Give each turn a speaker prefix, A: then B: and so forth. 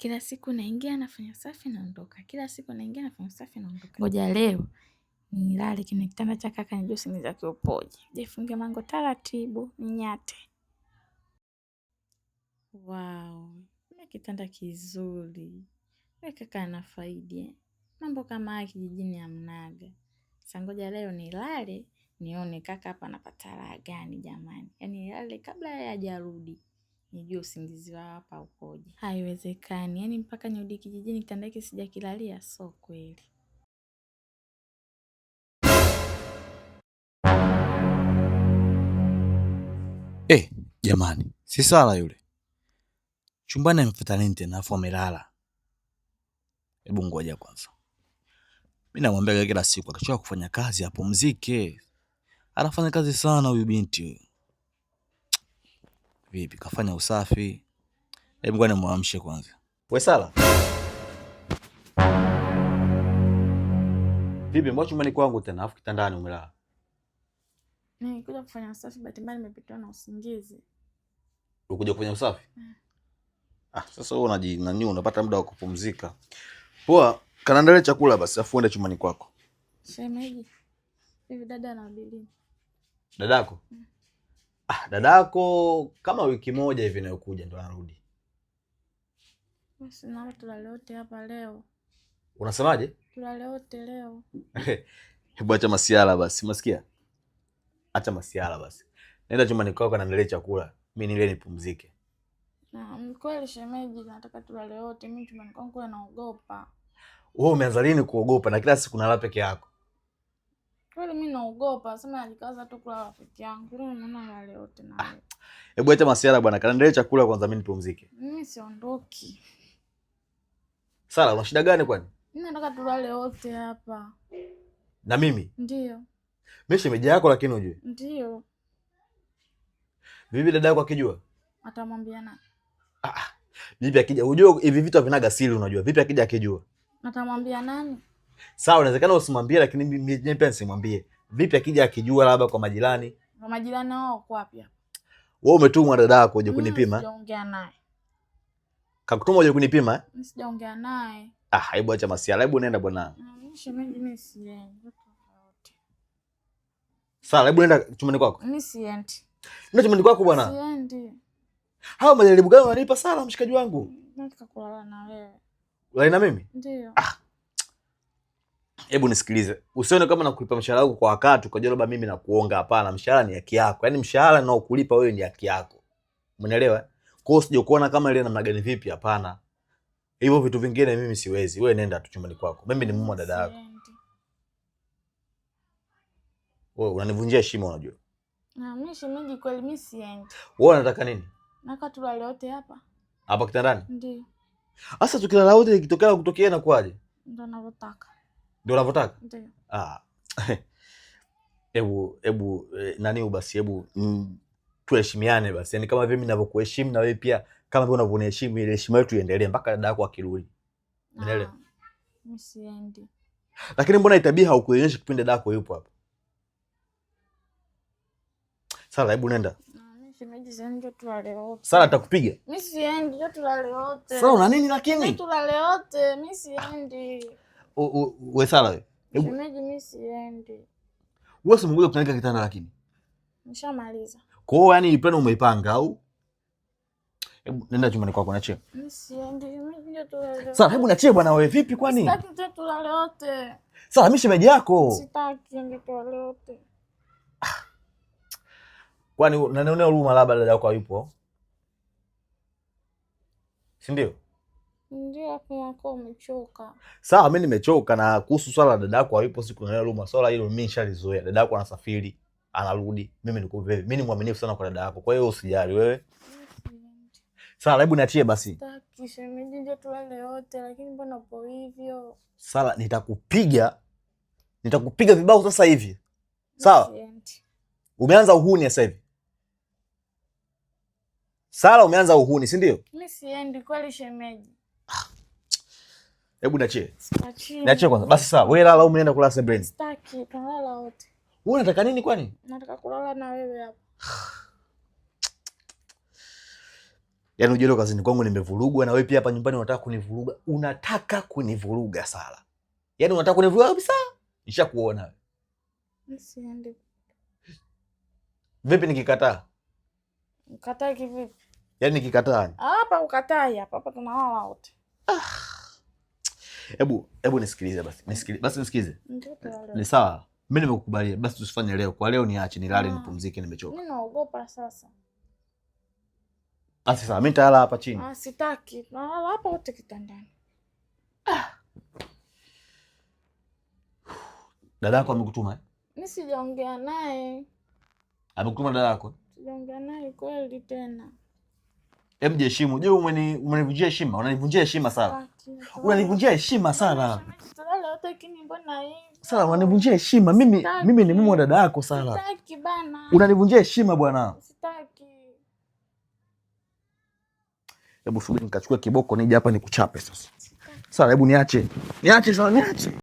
A: Kila siku naingia nafanya usafi naondoka. Kila siku naingia nafanya usafi naondoka. Ngoja leo nilale kwenye kitanda cha kaka nijue usingizi wake upoje. Jifunge mango taratibu, ninyate. Wow, ni kitanda kizuri. Kaka anafaidi. Mambo kama haya kijijini hamnaga. Sasa ngoja leo nilale nione kaka hapa anapata raha gani jamani. Yaani nilale kabla yeye hajarudi. Nijue usingizi wa hapa upoje. Haiwezekani. Yaani mpaka nirudi kijijini kitanda hiki sijakilalia, sio kweli.
B: Jamani, si Sala yule. Chumbani amefuata nini tena afu amelala? Hebu ngoja kwanza. Mimi namwambia kila siku akichoka kufanya kazi apumzike. Anafanya kazi sana huyu binti. Vipi kafanya usafi? Hebu ngoja nimwamshe kwanza. We Sala. Vipi mbona chumbani kwangu tena afu kitandani umelala?
A: Nilikuja kufanya usafi bahati mbaya nimepitwa na usingizi.
B: Ukuja kufanya usafi? Sasa wewe unapata muda wa kupumzika. Poa, kanaandalia chakula basi afu uende chumbani kwako.
A: Shemeji. Hivi dada anarudi lini?
B: Dadako? Dadako kama wiki moja hivi inayokuja ndo anarudi.
A: Basi na tulale wote hapa leo.
B: Unasemaje?
A: Tulale wote leo.
B: Hebu acha masiala basi, umesikia? Acha masiala basi. Nenda chumbani kwako kanaandalia chakula. Mimi nile nipumzike.
A: Kweli shemeji, nataka tulale wote. Mimi chumbani kwangu naogopa.
B: Wewe umeanza lini kuogopa na kila siku unalala peke yako?
A: Kweli mimi naogopa, sema najikaza tu kulala peke yangu. Leo naona nalale wote na wewe.
B: Hebu acha masiala bwana, kanaandalia chakula kwanza mimi nipumzike.
A: Mimi siondoki.
B: Sala, una shida gani kwani?
A: Mimi nataka tulale wote hapa.
B: Na mimi?
A: Ndio.
B: Mimi shemeji yako lakini unajue?
A: Ndio.
B: Vipi dada yako akijua?
A: Atamwambia nani?
B: Vipi akija? Unajua hivi vitu havinaga siri unajua. Vipi akija akijua?
A: Atamwambia nani?
B: Sawa, inawezekana usimwambie lakini mimi pia nisimwambie. Vipi akija akijua labda kwa majirani?
A: Kwa majirani wao kwa wapi hapa?
B: Wewe umetumwa dada yako uje kunipima?
A: Sijaongea naye.
B: Kakutuma uje kunipima?
A: Mimi sijaongea naye.
B: Hebu acha masiala. Hebu nenda bwana.
A: Shemeji mimi siendi.
B: Sala, hebu nenda chumbani kwako.
A: Mimi siendi.
B: Nenda chumbani kwako bwana.
A: Siendi.
B: Hao majaribu gani wananipa Sala mshikaji wangu?
A: Nataka kulala na wewe.
B: Ulale na mimi?
A: Ndio.
B: Hebu nisikilize. Usione kama nakulipa mshahara wako kwa wakati ukajua labda mimi nakuonga. Hapana, mshahara ni haki yako. Yaani mshahara ninaokulipa wewe ni haki yako. Umeelewa? Kwa hiyo usije kuona kama ile namna gani vipi, hapana. Hivyo vitu vingine mimi siwezi. Wewe nenda tu chumbani kwako. Mimi ni mume wa dada yako. Wewe unanivunjia heshima unajua.
A: Mimi shemeji kweli mimi siendi.
B: Wewe unataka nini?
A: Nataka tulale wote hapa.
B: Hapa kitandani?
A: Ndio.
B: Sasa tukilala wote kutokea na kwaje?
A: Ndio ninavyotaka.
B: Ndio unavyotaka?
A: Ndio.
B: Hebu nani basi hebu tuheshimiane basi. Yaani kama vile mimi ninavyokuheshimu na wewe pia kama vile unavyoniheshimu, ile heshima yetu iendelee mpaka dada yako akirudi. Umeelewa?
A: Mimi siendi.
B: Lakini mbona itabia haukuonyesha kipindi dada yako yupo hapa? Sala, hebu nenda.
A: Mimi shemeji siendi, tulale wote.
B: Sala, atakupiga.
A: Mimi siendi, tulale wote.
B: Sala, una nini lakini?
A: Tulale wote, mimi siendi.
B: Wewe Sala wewe.
A: Shemeji mimi siendi.
B: Wewe si mmoja kunanika kitanda lakini.
A: Nishamaliza.
B: Kwa hiyo yani plani umeipanga au? Hebu nenda chumbani kwako niachie.
A: Mimi siendi, mimi ndio tulale.
B: Sala, hebu niachie bwana wewe, vipi kwani?
A: Sitaki tulale wote.
B: Sala, mimi shemeji yako.
A: Sitaki ndio tulale wote.
B: Kwani unanionea huruma labda dada yako hayupo? Si ndio?
A: Ndio kwa umechoka.
B: Sawa, mimi nimechoka na kuhusu swala la dada yako hayupo siku na huruma. Swala hilo mimi nishalizoea. Dada yako anasafiri, anarudi. Mimi niko vipi? Mimi ni mwaminifu sana kwa dada yako. Kwa hiyo usijali wewe. Sala, hebu niachie basi.
A: Sitaki shemeji, ndio tulale wote lakini mbona upo hivyo?
B: Sala, nitakupiga. Nitakupiga vibao sasa hivi. Sawa? Umeanza uhuni sasa hivi. Sala, umeanza uhuni, si ndio?
A: Mimi siendi kweli shemeji.
B: Hebu niachie.
A: Sitaki.
B: Niachie kwanza. Basi sawa, wewe lala au mimi naenda kulala sebreni.
A: Sitaki, tunalala wote.
B: Wewe unataka nini kwani?
A: Nataka kulala na wewe hapa.
B: Yaani unajua leo kazini kwangu nimevurugwa na wewe pia hapa nyumbani unataka kunivuruga. Unataka kunivuruga Sara. Yaani unataka kunivuruga kabisa? Nishakuona wewe.
A: Nisiende.
B: Vipi nikikataa?
A: Ukataa kivipi?
B: Yaani nikikataa?
A: Hapa ukatai hapa tunalala wote.
B: Hebu nisikilize basi. Nisikize.
A: Ndio.
B: Ni sawa. Mimi nimekukubalia. Basi tusifanye leo. Kwa leo niache nilale nipumzike nimechoka.
A: Mimi naogopa sasa.
B: Basi sawa, mimi nitalala hapa chini.
A: Sitaki. Tunalala hapa wote kitandani.
B: Dada yako amekutuma?
A: Mimi sijaongea naye.
B: Amekutuma dada yako?
A: Sijaongea naye kweli tena.
B: Hem, jiheshimu. Je, umenivunjia heshima? Unanivunjia heshima sana. Unanivunjia heshima sana. Sasa unanivunjia heshima. Mimi ni mume wa dada yako Sara.
A: Sitaki bana.
B: Unanivunjia heshima bwana.
A: Sitaki.
B: Hebu subiri nikachukua kiboko nije hapa nikuchape sasa. Sara, hebu niache. Niache Sara, niache.